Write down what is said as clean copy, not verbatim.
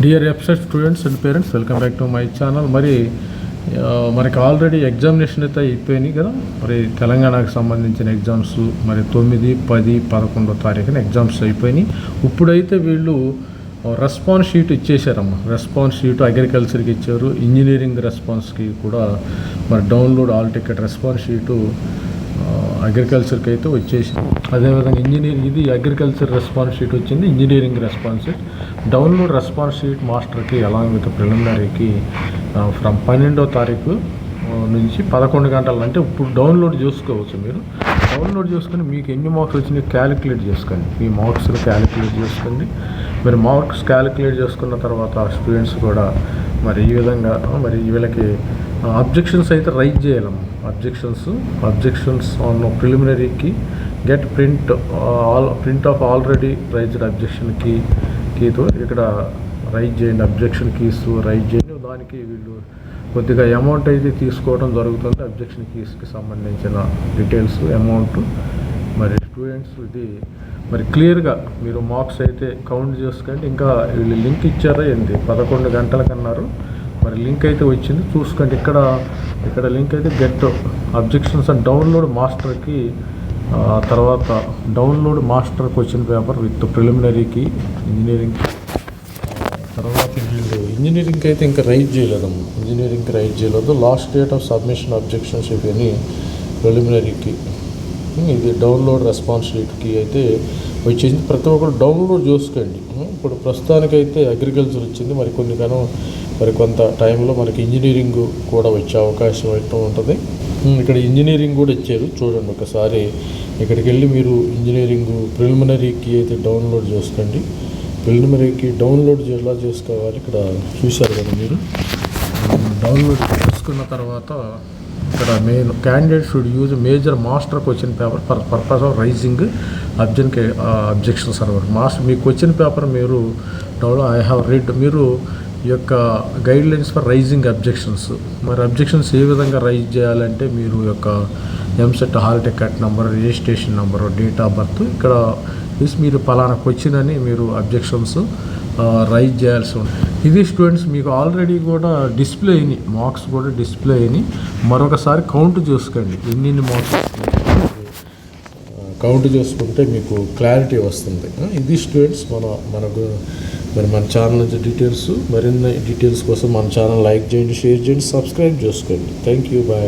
Dear website students and parents, welcome back to my channel. మనకి already examination అయితే అయిపోయినాయి కదా. మరి తెలంగాణకు సంబంధించిన ఎగ్జామ్స్ మరి 9, 10, 11 తారీఖున ఎగ్జామ్స్ అయిపోయినాయి. ఇప్పుడైతే వీళ్ళు రెస్పాన్స్ షీట్ ఇచ్చేసారమ్మా. రెస్పాన్స్ షీట్ అగ్రికల్చర్కి ఇచ్చారు, ఇంజనీరింగ్ రెస్పాన్స్కి కూడా మరి download all ticket response sheet అగ్రికల్చర్కి అయితే వచ్చేసి, అదేవిధంగా ఇది అగ్రికల్చర్ రెస్పాన్స్ షీట్ వచ్చింది. Engineering response sheet download response sheet మాస్టర్కి అలాంగ్ విత్ ప్రిలిమినరీకి ఫ్రమ్ 12వ తారీఖు నుంచి 11 గంటలు, అంటే ఇప్పుడు డౌన్లోడ్ చేసుకోవచ్చు. మీరు డౌన్లోడ్ చేసుకుని మీకు ఎన్ని మార్క్స్ వచ్చినాయి క్యాలిక్యులేట్ చేసుకోండి. మీ మార్క్స్ క్యాలిక్యులేట్ చేసుకోండి. మీరు మార్క్స్ క్యాలిక్యులేట్ చేసుకున్న తర్వాత స్టూడెంట్స్ కూడా మరి ఈ విధంగా మరి వీళ్ళకి అబ్జెక్షన్స్ అయితే రైజ్ చేయాలమ్మా. అబ్జెక్షన్స్ ఆన్ ప్రిలిమినరీకి get print of already raised objection కీతో ఇక్కడ రైజ్ చేయండి. అబ్జెక్షన్ కీస్ రైజ్ చేయండి. దానికి వీళ్ళు కొద్దిగా అమౌంట్ అయితే తీసుకోవడం జరుగుతుంది. అబ్జెక్షన్ కీస్కి సంబంధించిన డీటెయిల్స్, అమౌంట్. మరి స్టూడెంట్స్ ఇది మరి క్లియర్గా మీరు మార్క్స్ అయితే కౌంట్ చేసుకోండి. ఇంకా వీళ్ళు లింక్ ఇచ్చారా ఏంటి, 11 గంటలకన్నారు. మరి లింక్ అయితే వచ్చింది, చూసుకోండి. ఇక్కడ లింక్ అయితే గెట్ అబ్జెక్షన్స్ అండ్ డౌన్లోడ్ మాస్టర్కి, తర్వాత download master question paper with ప్రిలిమినరీకి, ఇంజనీరింగ్. తర్వాత ఇంజనీరింగ్కి అయితే ఇంకా రైజ్ చేయలేదమ్మా. ఇంజనీరింగ్కి రైజ్ చేయలేదు. Last date of submission objections ఇవన్నీ ప్రిలిమినరీకి. ఇది డౌన్లోడ్ రెస్పాన్స్ షీట్కి అయితే వచ్చేసింది. ప్రతి ఒక్కరు డౌన్లోడ్ చేసుకోండి. ఇప్పుడు ప్రస్తుతానికైతే అగ్రికల్చర్ వచ్చింది. మరి కొంత టైంలో మనకి ఇంజనీరింగ్ కూడా వచ్చే అవకాశం అయితే ఉంటుంది. ఇక్కడ ఇంజనీరింగ్ కూడా ఇచ్చారు, చూడండి ఒకసారి. ఇక్కడికి వెళ్ళి మీరు ఇంజనీరింగ్ ప్రిలిమినరీకి అయితే డౌన్లోడ్ చేసుకోండి. ప్రిలిమినరీకి డౌన్లోడ్ ఎలా చేసుకోవాలి ఇక్కడ చూశారు కదా మీరు. డౌన్లోడ్ చేసుకున్న తర్వాత ఇక్కడ main candidate should use major master question paper for purpose of raising objection server. మీ క్వశ్చన్ పేపర్ మీరు ఐ హ్యావ్ రీడ్, మీరు ఈ యొక్క గైడ్లైన్స్ ఫర్ రైజింగ్ అబ్జెక్షన్స్. మరి అబ్జెక్షన్స్ ఏ విధంగా రైజ్ చేయాలంటే మీరు యొక్క EAMCET hall ticket number, registration number, date of birth, ఇక్కడ మీరు పలానా క్వశ్చన్ అని మీరు అబ్జెక్షన్స్ రైజ్ చేయాల్సి ఉంటుంది. ఇది స్టూడెంట్స్ మీకు ఆల్రెడీ కూడా డిస్ప్లే అయినాయి, మార్క్స్ కూడా డిస్ప్లే అయినాయి. మరొకసారి కౌంట్ చేసుకోండి ఎన్ని మార్క్స్ కౌంట్ చేసుకుంటే మీకు క్లారిటీ వస్తుంది. ఇది స్టూడెంట్స్ మన ఛానల్ నుంచి డీటెయిల్స్. మరిన్ని డీటెయిల్స్ కోసం మన ఛానల్ లైక్ చేయండి, షేర్ చేయండి, సబ్స్క్రైబ్ చేసుకోండి. Thank you, bye.